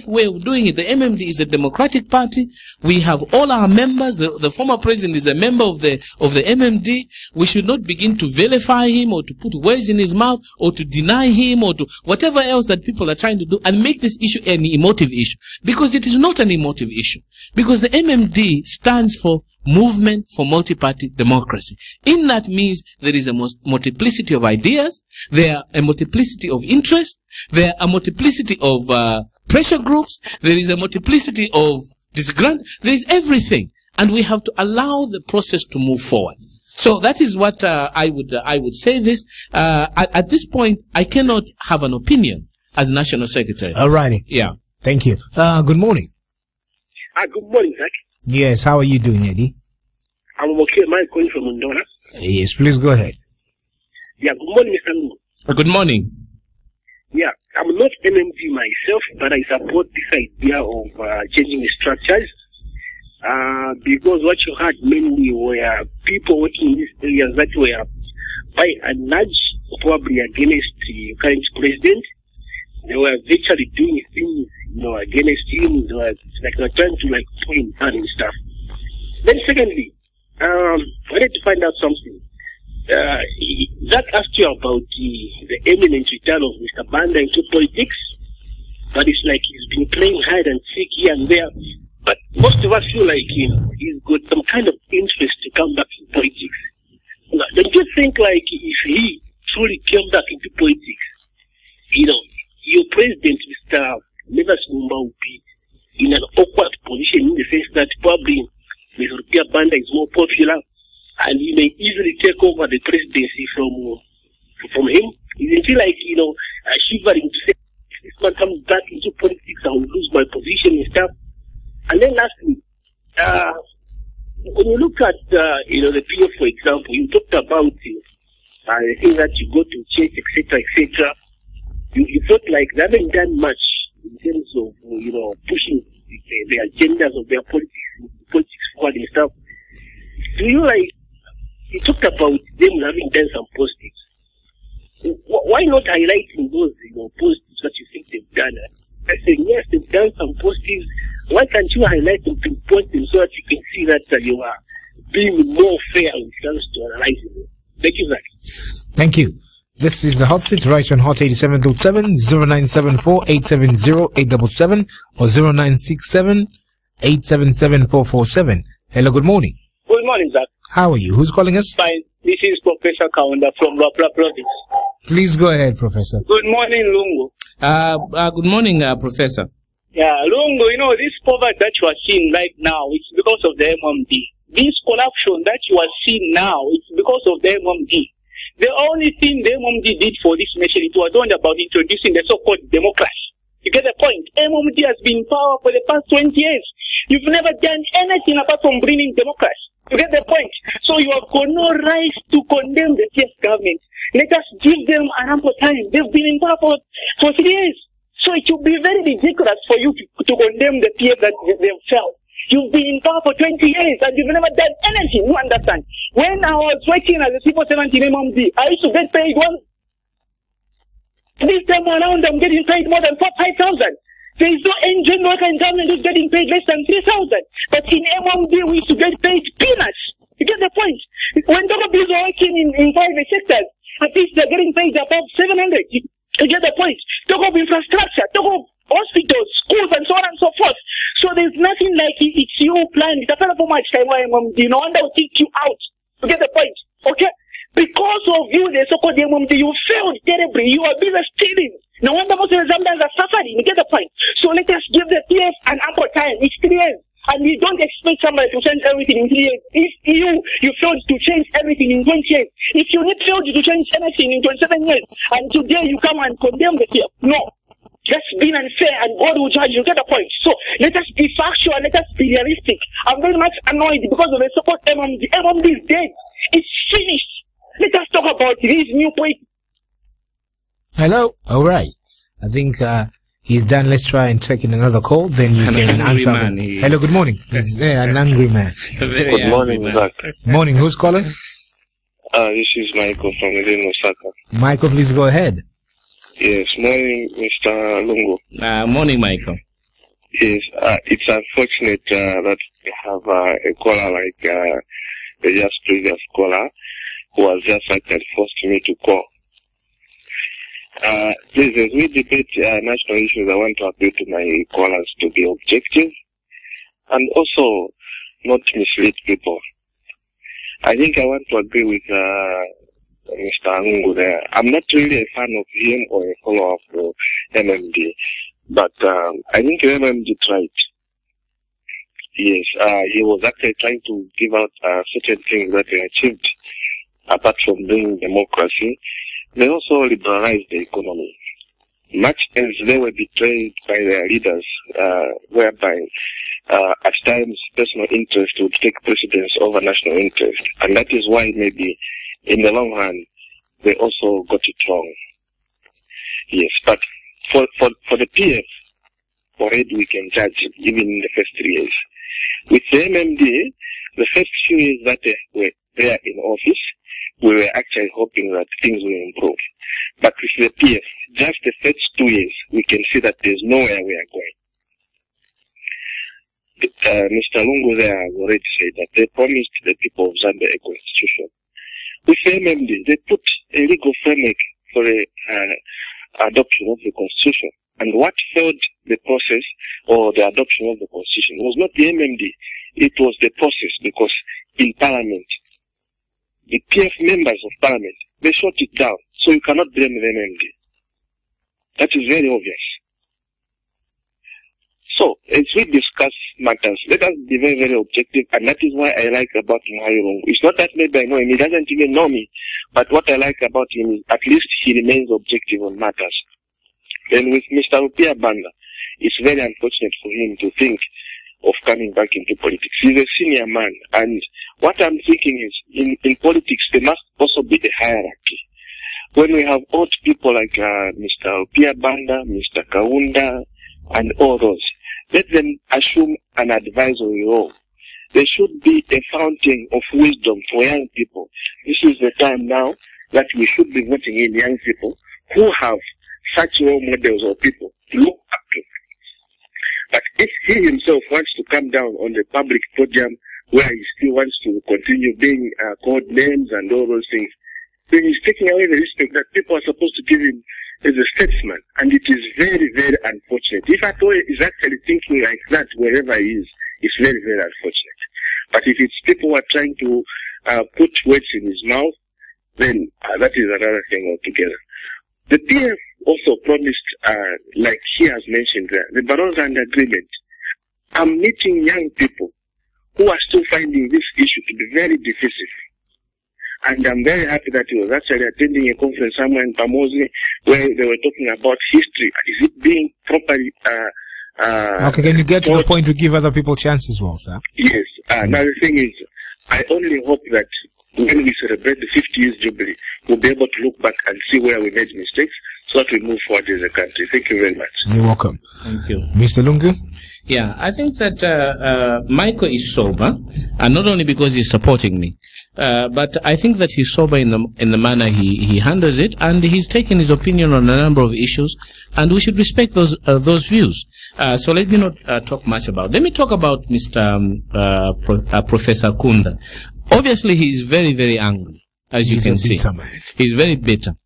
way of doing it. The MMD is a democratic party. We have all our members. The former president is a member of the MMD. We should not begin to vilify him, or to put words in his mouth, or to deny him, or to whatever else that people are trying to do, and make this issue an emotive issue. Because it is not an emotive issue. Because the MMD stands for Movement for Multi-Party Democracy. In that means there is a multiplicity of ideas, there are a multiplicity of interests, there are a multiplicity of pressure groups, there is a multiplicity of disgruntled, there is everything. And we have to allow the process to move forward. So that is what I would say this. At this point, I cannot have an opinion as National Secretary. All righty. Yeah. Thank you. Good morning. Good morning, Zach. Yes, how are you doing, Eddie? I'm okay. Mike calling from Undora. Yes, please go ahead. Yeah, good morning, Mr. Lungu. Good morning. Yeah, I'm not MMD myself, but I support this idea of changing the structures. Because what you had mainly were people working in these areas that were by and large probably against the current president. They were virtually doing things, against him. They were trying to pull him down and stuff. Then secondly, I wanted to find out something. That asked you about the imminent return of Mr. Banda into politics, but it's like he's been playing hide and seek here and there. But most of us feel like he's got some kind of interest to come back to politics. Now, don't you think if he truly came back into politics, your president, Mr. Nevis Mumba, would be in an awkward position in the sense that probably Mr. Rupia Banda is more popular, and he may easily take over the presidency from him. Isn't he shivering to say, if this man comes back into politics, I will lose my position and stuff? And then lastly, when you look at, the PO, for example, you talked about the thing that you go to church, etc. You felt like they haven't done much in terms of, pushing the agendas of their politics forward and stuff. Do you you talked about them having done some positives. Why not highlighting those, positives that you think they've done? I said, yes, they've done some positives. Why can't you highlight them, pinpoint them, so that you can see that you are being more fair when it comes to analyzing them? Thank you, Zach. Thank you. This is the Hot Seat, right on Hot 87.7, 0974-870-877 or 0967-877-447. Hello, good morning. Good morning, Zach. How are you? Who's calling us? Fine. This is Professor Kaunda from Luapula Province. Please go ahead, Professor. Good morning, Lungu. Good morning, Professor. Yeah, Lungu, this poverty that you are seeing right now, it's because of the MMD. This corruption that you are seeing now, it's because of the MMD. The only thing the MMD did for this nation, it was only about introducing the so-called democracy. You get the point? MMD has been in power for the past 20 years. You've never done anything apart from bringing democracy. You get the point? So you have got no right to condemn the CS government. Let us give them an ample time. They've been in power for 3 years. So it will be very ridiculous for you to condemn the PF that they've failed. You've been in power for 20 years and you've never done anything. You understand? When I was working as a civil servant in MMD, I used to get paid one. This time around, I'm getting paid more than 5,000. There is no engine worker in government who's getting paid less than 3,000. But in MMD, we used to get paid peanuts. You get the point? When Tokobi's are working in private sectors, at least they're getting paid above 700. You get the point? Talk of infrastructure, talk of hospitals, schools, and so on and so forth. So there's nothing like it's you planned. It's a fellow for much time. No wonder will kick you out. You get the point? Okay? Because of you, the so-called MMD, you failed terribly. You are busy stealing. No wonder most of the Zambians are suffering. You get the point? So let us give the PF an ample time. It's 3 years. And we don't expect somebody to change everything in 3 years. If you failed to change everything in 20 years, if you need failed to change anything in 27 years, and today you come and condemn the PF, no. That's being unfair, and God will judge. You get the point. So let us be factual, let us be realistic. I'm very much annoyed because of the support MMD. MMD is dead. It's finished. Let us talk about this new point. Hello. All right. I think he's done. Let's try and take in another call. Then you can answer. Hello. Good morning. He's an angry man. Good morning, Zach. Morning. Who's calling? This is Michael from within Osaka. Michael, please go ahead. Yes, morning, Mr. Lungu. Morning, Michael. Yes, it's unfortunate that we have a caller like the just previous caller who has just actually forced me to call. Please, as we debate national issues, I want to appeal to my callers to be objective and also not mislead people. I think I want to agree with Mr. Lungu there. I'm not really a fan of him or a follower of MMD, but I think MMD tried. Yes, he was actually trying to give out certain things that they achieved. Apart from bringing democracy, they also liberalized the economy. Much as they were betrayed by their leaders, whereby at times personal interest would take precedence over national interest. And that is why maybe in the long run, they also got it wrong. Yes, but for the PF, already we can judge even in the first 3 years. With the MMD, the first few years that they were there in office, we were actually hoping that things will improve. But with the PF, just the first 2 years, we can see that there's nowhere we are going. Mr. Lungu there has already said that they promised the people of Zambia a constitution. With MMD, they put a legal framework for the adoption of the constitution. And what failed the process or the adoption of the constitution was not the MMD, it was the process, because in parliament, the PF members of parliament, they shut it down. So you cannot blame the MMD. That is very obvious. So, as we discuss matters, let us be very, very objective, and that is why I like about Muhabi Lungu. It's not that maybe I know him, he doesn't even know me, but what I like about him is at least he remains objective on matters. Then with Mr. Rupia Banda, it's very unfortunate for him to think of coming back into politics. He's a senior man, and what I'm thinking is, in politics, there must also be a hierarchy. When we have old people like Mr. Rupia Banda, Mr. Kaunda, and all those, let them assume an advisory role. There should be a fountain of wisdom for young people. This is the time now that we should be voting in young people who have such role models or people to look up to. But if he himself wants to come down on the public podium where he still wants to continue being called names and all those things, then he's taking away the respect that people are supposed to give him as a statesman. And it is very, very unfortunate. If at all he's actually thinking like that wherever he is, it's very, very unfortunate. But if it's people who are trying to put words in his mouth, then that is another thing altogether. The PF also promised, like he has mentioned there, the Barroso Agreement. I'm meeting young people who are still finding this issue to be very divisive. And I'm very happy that he was actually attending a conference somewhere in Pamosi where they were talking about history. Is it being properly okay, can you get to the point to give other people chances as well, sir? Yes. Now the thing is, I only hope that when we celebrate the 50 years jubilee, we'll be able to look back and see where we made mistakes so that we move forward as a country. Thank you very much. You're welcome. Thank you. Mr. Lungu? Yeah, I think that Michael is sober, and not only because he's supporting me, but I think that he's sober in the manner he handles it, and he's taken his opinion on a number of issues, and we should respect those views. So let me not talk much about. Let me talk about Mr. Professor Kunda. Obviously, he's very, very angry, as you can see. He's very bitter,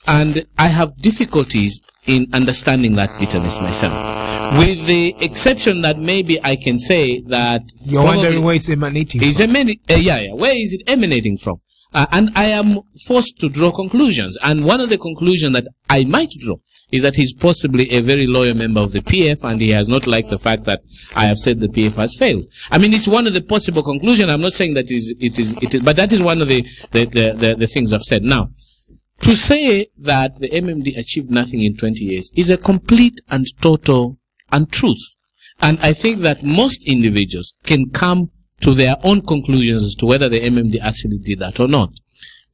and I have difficulties in understanding that bitterness myself. With the exception that maybe I can say that you're wondering where it's emanating from. Where is it emanating from? And I am forced to draw conclusions. And one of the conclusions that I might draw is that he's possibly a very loyal member of the PF, and he has not liked the fact that I have said the PF has failed. I mean, it's one of the possible conclusions. I'm not saying that it is, but that is one of the things I've said. Now, to say that the MMD achieved nothing in 20 years is a complete and total untruth. And I think that most individuals can come to their own conclusions as to whether the MMD actually did that or not.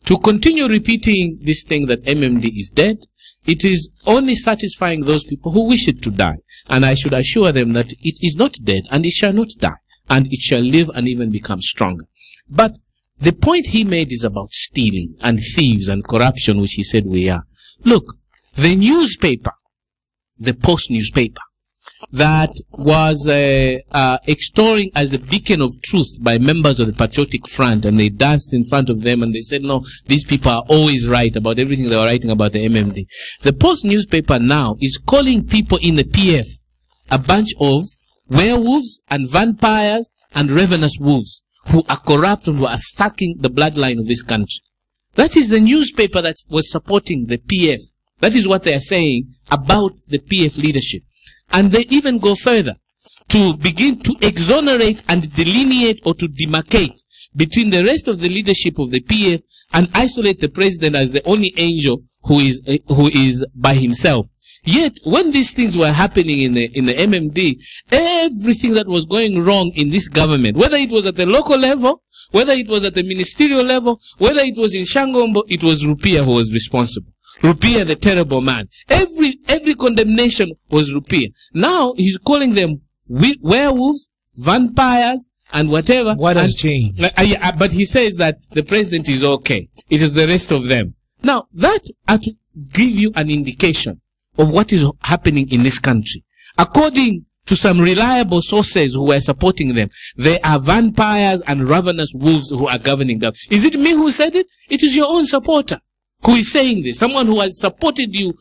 To continue repeating this thing that MMD is dead, it is only satisfying those people who wish it to die. And I should assure them that it is not dead, and it shall not die, and it shall live and even become stronger. But the point he made is about stealing and thieves and corruption, which he said we are. Look, the newspaper, the Post newspaper, that was extolling as a beacon of truth by members of the Patriotic Front, and they danced in front of them and they said, no, these people are always right about everything they were writing about the MMD. The Post newspaper now is calling people in the PF a bunch of werewolves and vampires and ravenous wolves who are corrupt and who are sucking the bloodline of this country. That is the newspaper that was supporting the PF. That is what they are saying about the PF leadership. And they even go further to begin to exonerate and delineate or to demarcate between the rest of the leadership of the PF and isolate the president as the only angel who is by himself. Yet, when these things were happening in the MMD, everything that was going wrong in this government, whether it was at the local level, whether it was at the ministerial level, whether it was in Shangombo, it was Rupia who was responsible. Rupia, the terrible man. Every condemnation was Rupia. Now he's calling them werewolves, vampires, and whatever. What has changed? But he says that the president is okay. It is the rest of them. Now that ought to give you an indication of what is happening in this country. According to some reliable sources who were supporting them, they are vampires and ravenous wolves who are governing them. Is it me who said it? It is your own supporter who is saying this, someone who has supported you,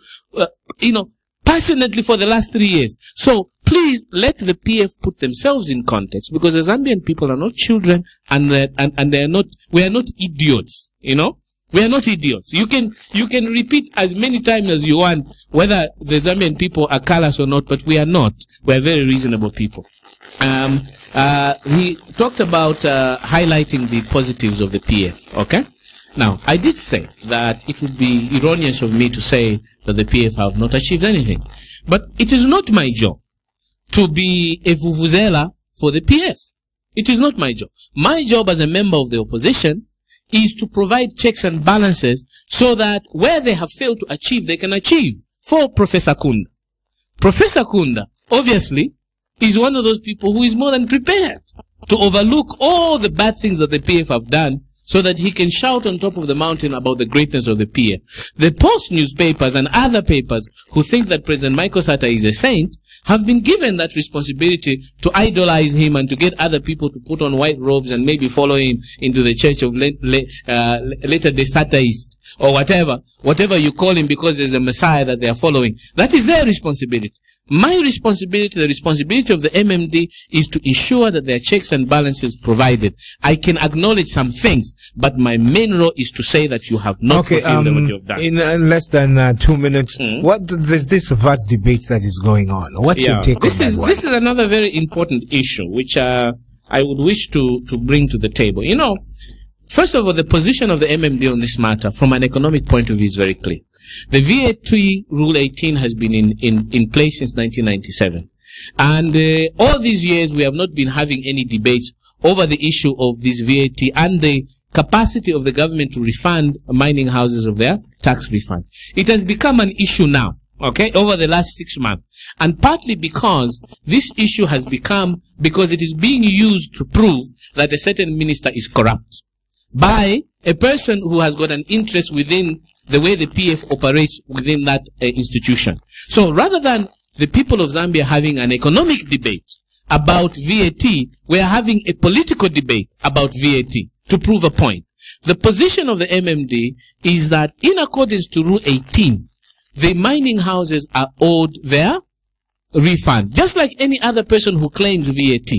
passionately for the last 3 years. So please let the PF put themselves in context, because the Zambian people are not children, and we are not idiots, We are not idiots. You can repeat as many times as you want whether the Zambian people are callous or not, but we are not. We are very reasonable people. He talked about highlighting the positives of the PF, okay? Now, I did say that it would be erroneous of me to say that the PF have not achieved anything. But it is not my job to be a vuvuzela for the PF. It is not my job. My job as a member of the opposition is to provide checks and balances so that where they have failed to achieve, they can achieve. For Professor Kunda. Professor Kunda, obviously, is one of those people who is more than prepared to overlook all the bad things that the PF have done, so that he can shout on top of the mountain about the greatness of the PF. The Post newspapers and other papers who think that President Michael Sata is a saint have been given that responsibility to idolize him and to get other people to put on white robes and maybe follow him into the church of later-day Sataist or whatever you call him, because there's a Messiah that they are following. That is their responsibility. My responsibility, the responsibility of the MMD, is to ensure that there are checks and balances provided. I can acknowledge some things, but my main role is to say that you have not fulfilled what you have done. In less than 2 minutes, what is this vast debate that is going on? What's your take on that one? This is another very important issue, which I would wish to bring to the table. First of all, the position of the MMD on this matter, from an economic point of view, is very clear. The VAT Rule 18 has been in place since 1997. And all these years, we have not been having any debates over the issue of this VAT and the capacity of the government to refund mining houses of their tax refund. It has become an issue now, okay, over the last 6 months. And partly because this issue has become, because it is being used to prove that a certain minister is corrupt by a person who has got an interest within the way the PF operates within that institution. So rather than the people of Zambia having an economic debate about VAT, we are having a political debate about VAT to prove a point. The position of the MMD is that in accordance to Rule 18, the mining houses are owed their refund, just like any other person who claims VAT.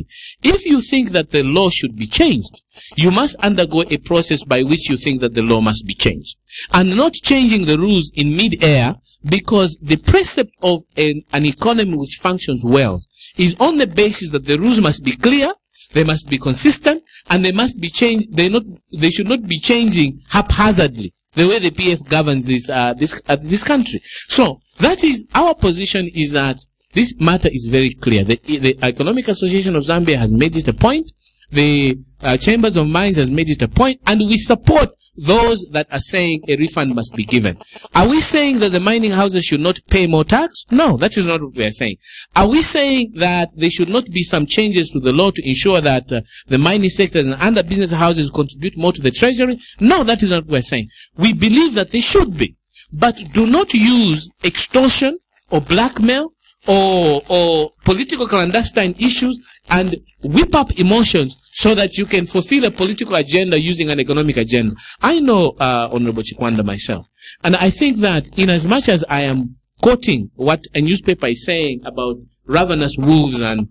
If you think that the law should be changed, you must undergo a process by which you think that the law must be changed. And not changing the rules in mid-air, because the precept of an economy which functions well is on the basis that the rules must be clear, they must be consistent, and they must be changed. They should not be changing haphazardly the way the PF governs this country. So that is our position, is that this matter is very clear. The Economic Association of Zambia has made it a point. The Chambers of Mines has made it a point, and we support those that are saying a refund must be given. Are we saying that the mining houses should not pay more tax? No, that is not what we are saying. Are we saying that there should not be some changes to the law to ensure that the mining sectors and other business houses contribute more to the treasury? No, that is not what we are saying. We believe that they should be, but do not use extortion or blackmail or political clandestine issues and whip up emotions so that you can fulfill a political agenda using an economic agenda. I know Honorable Chikwanda myself, and I think that in as much as I am quoting what a newspaper is saying about ravenous wolves and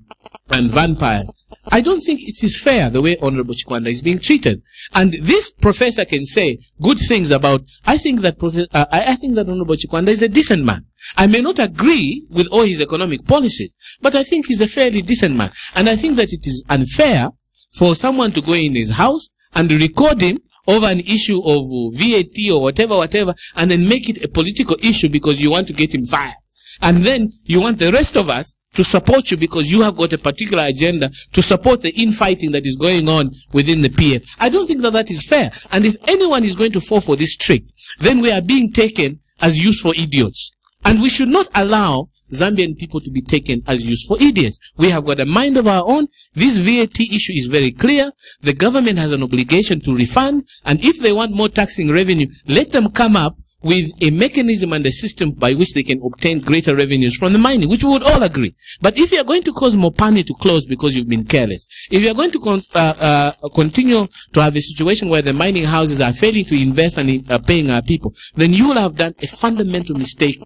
vampires, I don't think it is fair the way Honorable Chikwanda is being treated. And this professor can say good things about, I think that Honorable Chikwanda is a decent man. I may not agree with all his economic policies, but I think he's a fairly decent man. And I think that it is unfair for someone to go in his house and record him over an issue of VAT or whatever, and then make it a political issue because you want to get him fired. And then you want the rest of us to support you because you have got a particular agenda to support the infighting that is going on within the PF. I don't think that that is fair. And if anyone is going to fall for this trick, then we are being taken as useful idiots. And we should not allow Zambian people to be taken as useful idiots. We have got a mind of our own. This VAT issue is very clear. The government has an obligation to refund. And if they want more taxing revenue, let them come up with a mechanism and a system by which they can obtain greater revenues from the mining, which we would all agree. But if you are going to cause Mopani to close because you've been careless, if you are going to continue to have a situation where the mining houses are failing to invest and paying our people, then you will have done a fundamental mistake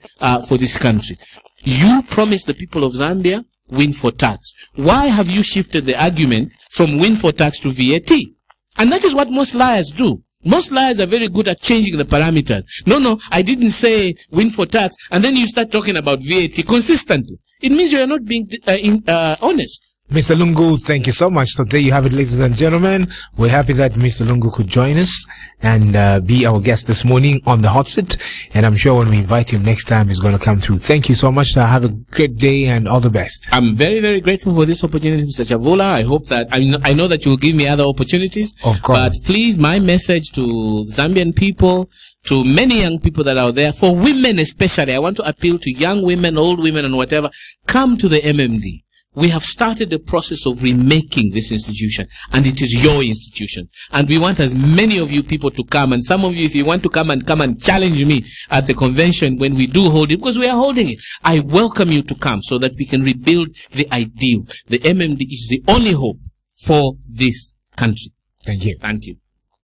for this country. You promised the people of Zambia win for tax. Why have you shifted the argument from win for tax to VAT? And that is what most liars do. Most liars are very good at changing the parameters. No, I didn't say win for tax. And then you start talking about VAT consistently. It means you are not being honest. Mr. Lungu, thank you so much. So there you have it, ladies and gentlemen. We're happy that Mr. Lungu could join us and be our guest this morning on the hot seat. And I'm sure when we invite him next time, he's going to come through. Thank you so much. Have a great day and all the best. I'm very, very grateful for this opportunity, Mr. Chavula. I hope that, I know that you will give me other opportunities. Of course. But please, my message to Zambian people, to many young people that are there, for women especially, I want to appeal to young women, old women and whatever, come to the MMD. We have started the process of remaking this institution, and it is your institution. And we want as many of you people to come, and some of you, if you want to come and challenge me at the convention when we do hold it, because we are holding it, I welcome you to come so that we can rebuild the ideal. The MMD is the only hope for this country. Thank you. Thank you.